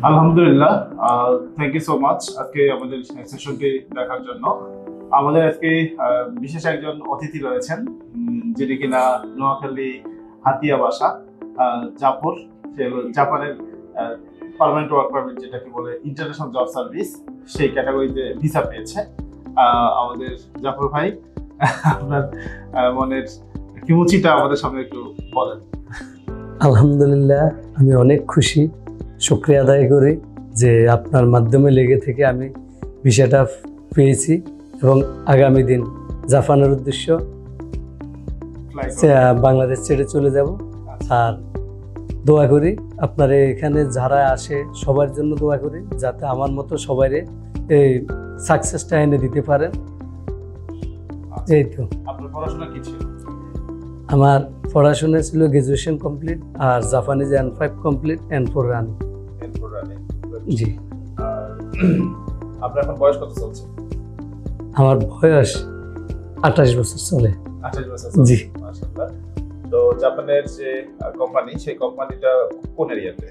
আলহামদুলিল্লাহ, thank you so much আজকে আমাদের সেশনটি দেখার জন্য। আমাদের আজকে বিশেষ একজন অতিথি রয়েছেন, যিনি কিনা নোয়াখালী হাতিয়া বাসা জাফর। সে হলো জাপানের পার্মানেন্ট ওয়ার্ক পারমিট, যেটাকে বলে ইন্টারন্যাশনাল জব সার্ভিস, সেই ক্যাটাগরিতে ভিসা পেয়েছে। আমাদের জাফর ভাই, আপনার মনের কিমুচিটা আমাদের সামনে একটু বলেন। আলহামদুলিল্লাহ, আমি অনেক খুশি, শুকরিয়া আদায় করি যে আপনার মাধ্যমে লেগে থেকে আমি ভিসাটা পেয়েছি এবং আগামী দিন জাপানের উদ্দেশ্য বাংলাদেশ ছেড়ে চলে যাব। আর দোয়া করি আপনারা এখানে যারা আসে সবার জন্য দোয়া করি, যাতে আমার মতো সবাইরে এই সাকসেসটা এনে দিতে পারেন। এই তো। আপনার পড়াশোনা কি ছিল? আমার পড়াশোনা ছিল গ্রাজুয়েশন কমপ্লিট, আর Japanese N5 complete, N4 running. জি। আপনার এখন বয়স কত চলছে? আমার বয়স 28 বছর চলে। 28 বছর? জি। মাশাআল্লাহ। তো জাপানের যে কোম্পানি, সেই কোম্পানিটা কোন এরিয়াতে?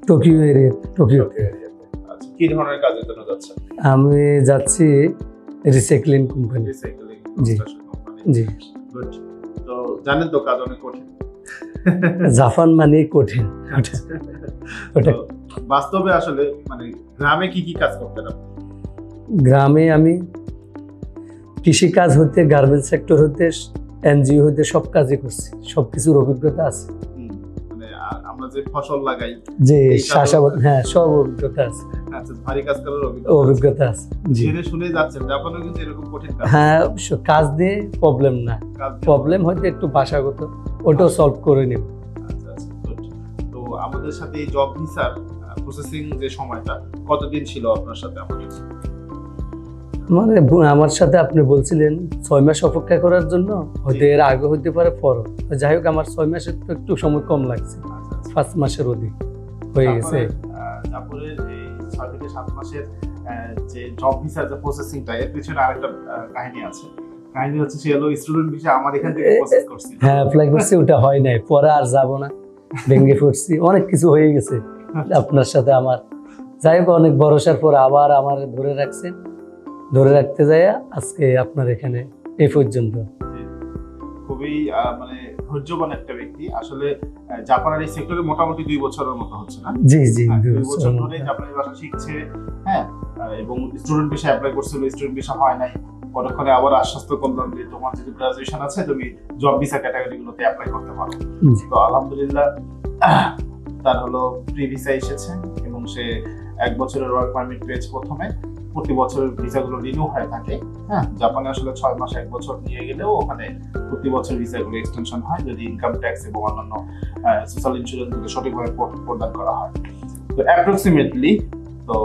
Tokyo area. টোকিও এরিয়াতে। আচ্ছা, কি ধরনের কাজের জন্য যাচ্ছেন? আমি যাচ্ছি রিসাইক্লিং কোম্পানি। রিসাইক্লিং জি কোম্পানি। জি। গুড। তো জানেন তো কাজ অনেক কঠিন। জাপান মানে কঠিন। ওটা বাস্তবে আসলে মানে গ্রামে কি কি কাজ করতেন আপনি? গ্রামে আমি কৃষি কাজ হতে, গার্মেন্টস সেক্টর হতে, এনজিও হতে সব কাজই করছি, সবকিছুর অভিজ্ঞতা আছে। মানে আমরা যে ফসল লাগাই, যে চাষাবাদ, হ্যাঁ, সব অভিজ্ঞতা আছে। আচ্ছা, ভারী কাজ করার অভিজ্ঞতা আছে। জেনে শুনে যাচ্ছেন। জাপানেও কিন্তু এরকম কঠিন কাজ? হ্যাঁ, কাজ দিয়ে প্রবলেম না, প্রবলেম হয়তো একটু ভাষাগত, ওটাও সলভ করে নেব। আচ্ছা আচ্ছা, গুড। তো আমাদের সাথে এই জব ভিসার প্রসেসিং যে সময়টা কতদিন ছিল আপনার সাথে আমাদের? মানে আমার সাথে আপনি বলছিলেন 6 মাস অপেক্ষা করার জন্য, হয়তো এর আগে হতে পারে পরও। যাই হোক, আমার 6 মাসের তো একটু সময় কম লাগছে, 5 মাসের অধিক হয়ে গেছে। জাপানের এই 6 থেকে 7 মাসের যে জব ভিসার যে প্রসেসিংটা, এর পিছনে আরেকটা কাহিনী আছে। কাহিনী হচ্ছে, সে হলো স্টুডেন্ট ভিসা আমার এখান থেকে প্রসেস করছি। হ্যাঁ, অ্যাপ্লাই করছি, ওটা হয় নাই, পরে আর যাব না, ভেঙে পড়ছি, অনেক কিছু হয়ে গেছে আপনার সাথে আমার। যাই হোক, অনেক ভরসার পর আবার আমার ধরে রাখছেন, ধরে রাখতে যায় আজকে আপনার এখানে এই পর্যন্ত। খুবই মানে ধৈর্যবান একটা ব্যক্তি আসলে। জাপানের এই সেক্টরে মোটামুটি 2 বছরের মতো হচ্ছে না? জি জি, 2 বছর ধরে জাপানি ভাষা শিখছে। হ্যাঁ, এবং স্টুডেন্ট ভিসা অ্যাপ্লাই করছিল, স্টুডেন্ট ভিসা হয় নাই। পরক্ষণে আবার আশ্বস্ত করলাম যে তোমার যদি গ্রাজুয়েশন আছে, তুমি জব ভিসা ক্যাটাগরিগুলোতে অ্যাপ্লাই করতে পারো। তো আলহামদুলিল্লাহ, তার হলো প্রি ভিসা এসেছে এবং সে 1 বছরের ওয়ার্ক পারমিট পেয়েছে প্রথমে। প্রতি বছরের ভিসাগুলো রিনিউ হয়ে থাকে। হ্যাঁ, জাপানে আসলে 6 মাস 1 বছর নিয়ে গেলেও ওখানে প্রতি বছর ভিসাগুলো এক্সটেনশন হয়, যদি ইনকাম ট্যাক্স এবং অন্যান্য সোশ্যাল ইন্স্যুরেন্সগুলো সঠিকভাবে প্রদান করা হয়। তো অ্যাপ্রক্সিমেটলি তো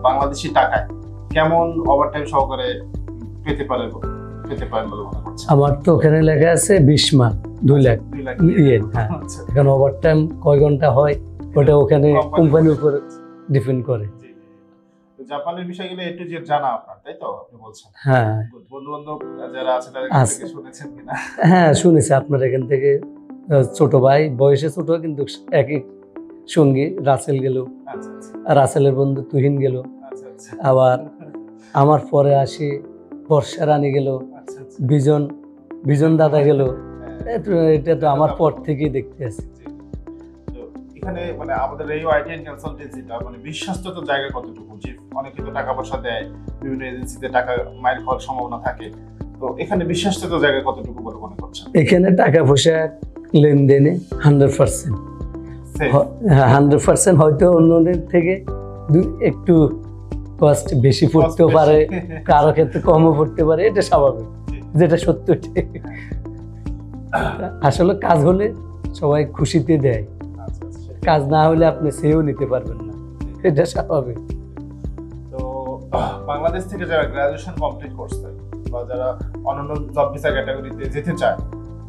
বাংলাদেশি টাকায় কেমন ওভারটাইম সহকারে পেতে পারেন বলে মনে করছেন? আমার তো ওখানে লেখা আছে 20 মাস 2 লাখ ইয়েন। হ্যাঁ, এখন ওভারটাইম কয় ঘন্টা হয় ওটা ওখানে কোম্পানির উপর ডিপেন্ড করে। জাপানের বিষয়গুলো একটু যে জানা আপনার, তাই তো আপনি বলছেন? হ্যাঁ, বন্ধু বান্ধব যারা আছে তাদের কাছ থেকে শুনেছেন কিনা? হ্যাঁ, শুনেছি আপনার এখান থেকে। ছোট ভাই, বয়সে ছোট, কিন্তু একই সঙ্গী রাসেল গেল, রাসেলের বন্ধু তুহিন গেল, আবার আমার পরে আসি বর্ষা রানী গেল, বিজন দাদা গেল। এটা তো আমার পর থেকেই দেখতে আসি। এখানে মানে আমাদের এই আইটিএন কনসালটেন্সিটা মানে বিশ্বস্তত জায়গা কতটুকু? যে অনেকে তো টাকা পয়সা দেয়, বিভিন্ন এজেন্সিতে টাকা মাইল খাওয়ার সম্ভাবনা থাকে। তো এখানে বিশ্বস্তত জায়গা কতটুকু বলে মনে করছেন? এখানে টাকা পয়সা লেনদেনে 100%। 100% হয়তো অন্যদের থেকে একটু কস্ট বেশি পড়তেও পারে, কারো ক্ষেত্রে কমও পড়তে পারে, এটা স্বাভাবিক, যেটা সত্য। আসলে কাজ হলে সবাই খুশিতে দেয়, কাজ না হলে আপনি সেও নিতে পারবেন না, এটা স্বাভাবিক। তো বাংলাদেশ থেকে যারা গ্রাজুয়েশন কমপ্লিট করছে বা যারা অন্যান্য জব ভিসা ক্যাটাগরিতে যেতে চায়,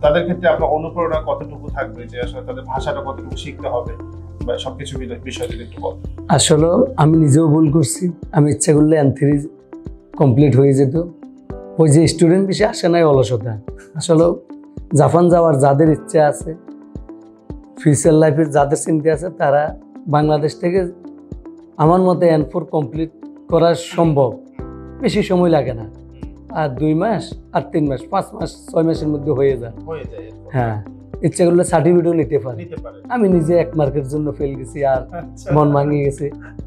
তাদের ক্ষেত্রে আপনার অনুপ্রেরণা কতটুকু থাকবে যে আসলে তাদের ভাষাটা কতটুকু শিখতে হবে বা সবকিছু বিষয় যদি একটু বলেন? আসলে আমি নিজেও ভুল করছি, আমি ইচ্ছা করলে N3 কমপ্লিট হয়ে যেত। ওই যে স্টুডেন্ট বিষয়ে আসে নাই অলসতা। আসলে জাপান যাওয়ার যাদের ইচ্ছা আছে, ফিউচার লাইফের যাদের চিন্তা আছে, তারা বাংলাদেশ থেকে আমার মতে N4 কমপ্লিট করা সম্ভব, বেশি সময় লাগে না, আর 2 মাস আর 3 মাস 5 মাস 6 মাসের মধ্যে হয়ে যায়। হ্যাঁ, ইচ্ছা করলে সার্টিফিকেটও নিতে পারে। আমি নিজে 1 মার্কের জন্য ফেল গেছি আর মন ভাঙিয়ে গেছে,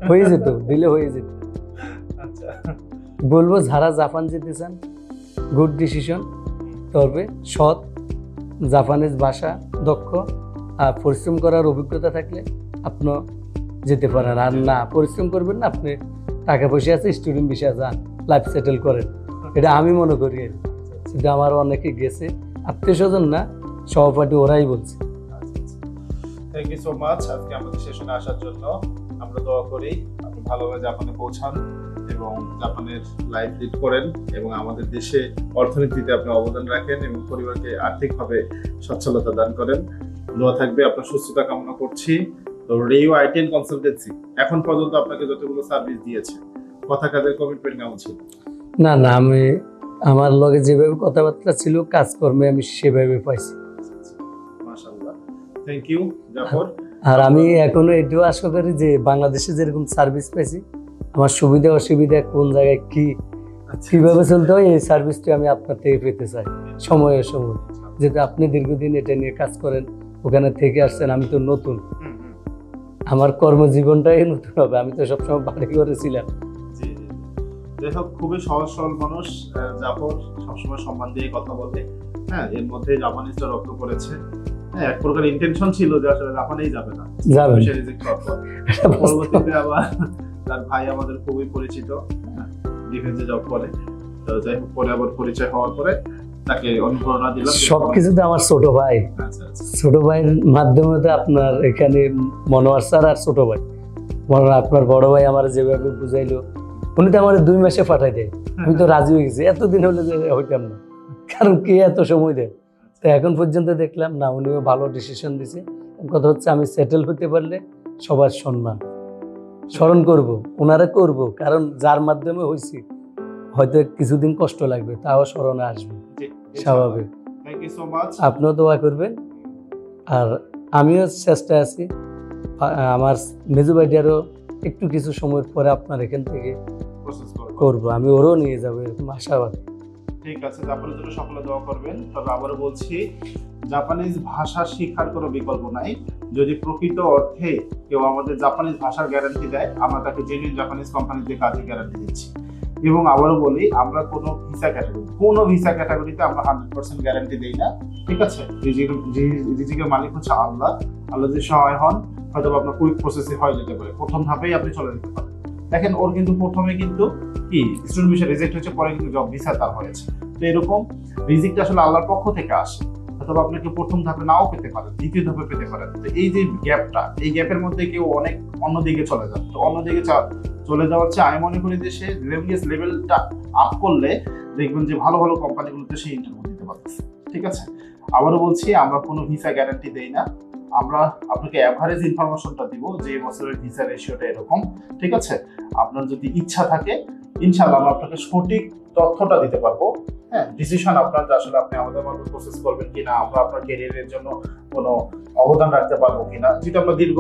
হয়ে যেত, দিলে হয়ে যেত। বলবো যারা জাপান যেতে চান, গুড ডিসিশন, তবে সৎ, জাপানিজ ভাষা দক্ষ আর পরিশ্রম করার অভিজ্ঞতা থাকলে আপনি যেতে পারেন। আর না পরিশ্রম করবেন না, আপনি টাকা পয়সা আছে, স্টুডেন্ট ভিসা যান, লাইফ সেটেল করেন, এটা আমি মনে করি। কিন্তু আমার অনেকে গেছে, আত্মীয় স্বজন না, সহপাঠী ওরাই বলছে। থ্যাংক ইউ সো মাচ আজকে আমাদের সেশনে আসার জন্য। আমরা দোয়া করি আপনি ভালোভাবে জাপানে পৌঁছান এবং জাপানের লাইফ লিড করেন এবং আমাদের দেশে অর্থনীতিতে আপনি অবদান রাখেন এবং পরিবারকে আর্থিকভাবে সচ্ছলতা দান করেন। দোয়া থাকবে, আপনার সুস্থতা কামনা করছি। তো রেইও আইটেন কনসালটেন্সি এখন পর্যন্ত আপনাকে যতগুলো সার্ভিস দিয়েছে, কথা কাজের কমিটমেন্ট কেমন ছিল? না, আমি আমার লগে যেভাবে কথাবার্তা ছিল, কাজকর্মে আমি সেভাবে পাইছি। মাশাআল্লাহ, থ্যাংক ইউ জাফর। আর আমি এখনো এটাও আশা করি যে বাংলাদেশে যেরকম সার্ভিস পাইছি, আমার সুবিধা অসুবিধা কোন জায়গায় কিভাবে চলতে হয়, এই সার্ভিসটি আমি আপনার থেকে পেতে চাই সময়ে সময়। যেহেতু আপনি দীর্ঘদিন এটা নিয়ে কাজ করেন, ওখানে থেকে আসছেন, আমি তো নতুন, আমার কর্মজীবনটাই নতুন হবে, আমি তো সবসময় বাড়ি ঘরে ছিলাম। যাই হোক, খুবই সহজ সরল মানুষ জাফর, সবসময় সম্মান দিয়ে কথা বলে। হ্যাঁ, এর মধ্যে জাপানিজটা রপ্ত করেছে। হ্যাঁ, এক প্রকার ইন্টেনশন ছিল যে আসলে জাপানেই যাবে না, পরবর্তীতে আবার তার ভাই আমাদের খুবই পরিচিত, ডিফেন্সে জব করে। তো যাই হোক, পরে আবার পরিচয় হওয়ার পরে তাকে অনুপ্রেরণা দিলাম। সবকিছুতে আমার ছোট ভাই, ছোট ভাইয়ের মাধ্যমে তো আপনার এখানে মনোয়ার স্যার আর ছোট ভাই, আপনার বড় ভাই আমার যেভাবে বুঝাইলো, উনি তো আমার 2 মাসে পাঠাই দেয়, আমি তো রাজি হয়ে গেছি। এতদিন হলে হইতাম না, কারণ কে এত সময় দেয়। তো এখন পর্যন্ত দেখলাম না, উনিও ভালো ডিসিশন দিছে। কথা হচ্ছে আমি সেটেল হতে পারলে সবার সম্মান স্মরণ করব, ওনারা করব, কারণ যার মাধ্যমে হয়েছি হয়তো কিছুদিন কষ্ট লাগবে, তাও স্মরণে আসবে, স্বাভাবিক। Thank you so much. আপনিও দোয়া করবেন আর আমিও চেষ্টায় আছি। আমার মেজু ভাইটারও একটু কিছু সময় পরে আপনার এখান থেকে করবো, আমি ওরও নিয়ে যাবো, এরকম আশাবাদী। ঠিক আছে, জাপানের জন্য সকলে দোয়া করবেন। তবে আবারও বলছি, জাপানিজ ভাষা শেখার কোনো বিকল্প নাই। যদি প্রকৃত অর্থে কেউ আমাদের জাপানিজ ভাষার গ্যারান্টি দেয়, আমরা তাকে জেনুইন জাপানিজ কোম্পানিতে কাজে গ্যারান্টি দিচ্ছি। এবং আবারও বলি, আমরা কোনো ভিসা ক্যাটাগরিতে আমরা 100% গ্যারান্টি দেই না। ঠিক আছে, রিজিকের মালিক হচ্ছে আল্লাহ। আল্লাহ যদি সহায় হন, হয়তো আপনার কুইক প্রসেসে হয়ে যেতে পারে, প্রথম ধাপেই আপনি চলে যেতে পারেন। দেখেন, ওর কিন্তু প্রথমে কিন্তু কি স্টুডেন্ট ভিসা রিজেক্ট হয়েছে, পরে কিন্তু জব ভিসা তার হয়েছে। তো এরকম রিজিকটা আসলে আল্লাহর পক্ষ থেকে আসে। অথবা আপনাকে প্রথম ধাপে নাও পেতে পারেন, দ্বিতীয় ধাপে পেতে পারেন। তো এই যে গ্যাপটা, এই গ্যাপের মধ্যে কেউ অনেক অন্যদিকে চলে যান। তো অন্যদিকে চলে যাওয়ার চেয়ে আমি মনে করি যে সে লেভেলটা আপ করলে দেখবেন যে ভালো ভালো কোম্পানিগুলোতে সে ইন্টারভিউ দিতে পারতেছে। ঠিক আছে, আবারও বলছি, আমরা কোনো ভিসা গ্যারান্টি দেই না। আমরা আপনাকে অ্যাভারেজ ইনফরমেশনটা দিব যে বছরের ভিসা রেশিওটা এরকম। ঠিক আছে, আপনার যদি ইচ্ছা থাকে, ইনশাআল্লাহ আমরা আপনাকে সঠিক তথ্যটা দিতে পারবো। হ্যাঁ, ডিসিশন আপনার, যে আসলে আপনি আমাদের মতো প্রসেস করবেন কিনা, আমরা আপনার ক্যারিয়ারের জন্য কোনো অবদান রাখতে পারবো কিনা। যেটা আমরা দীর্ঘ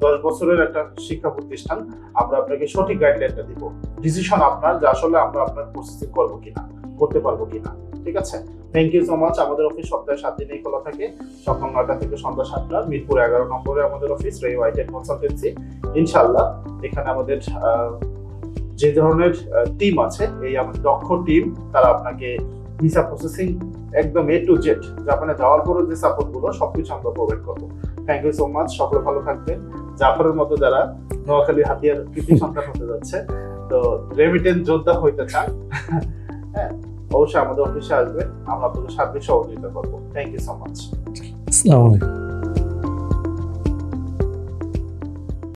10 বছরের একটা শিক্ষা প্রতিষ্ঠান, আমরা আপনাকে সঠিক গাইডলাইনটা দিব। ডিসিশন আপনার, যে আসলে আমরা আপনার প্রসেসিং করবো কিনা, করতে পারবো কিনা। ঠিক আছে, থ্যাংক ইউ সো মাচ। আমাদের অফিস সপ্তাহে 7 দিনেই খোলা থাকে, সকাল 9টা থেকে সন্ধ্যা 7টা। মিরপুর 11 নম্বরে আমাদের অফিস, রেইও আইটেন কনসালটেন্সি। ইনশাআল্লাহ এখানে আমাদের যে ধরনের টিম আছে, এই আমাদের দক্ষ টিম, তারা আপনাকে ভিসা প্রসেসিং একদম A to Z, জাপানে যাওয়ার পরে যে সাপোর্ট গুলো সবকিছু আমরা প্রোভাইড করবো। থ্যাংক ইউ সো মাচ, সকলে ভালো থাকবেন। জাফরের মতো যারা নোয়াখালী হাতিয়ার কৃতি সন্তান হতে যাচ্ছে, তো রেমিটেন্স যোদ্ধা হইতে চান, হ্যাঁ, অবশ্যই আমাদের অফিসে আসবেন, আমরা আপনাদের সার্বিক সহযোগিতা করবো। Thank you so much. আসসালামু আলাইকুম।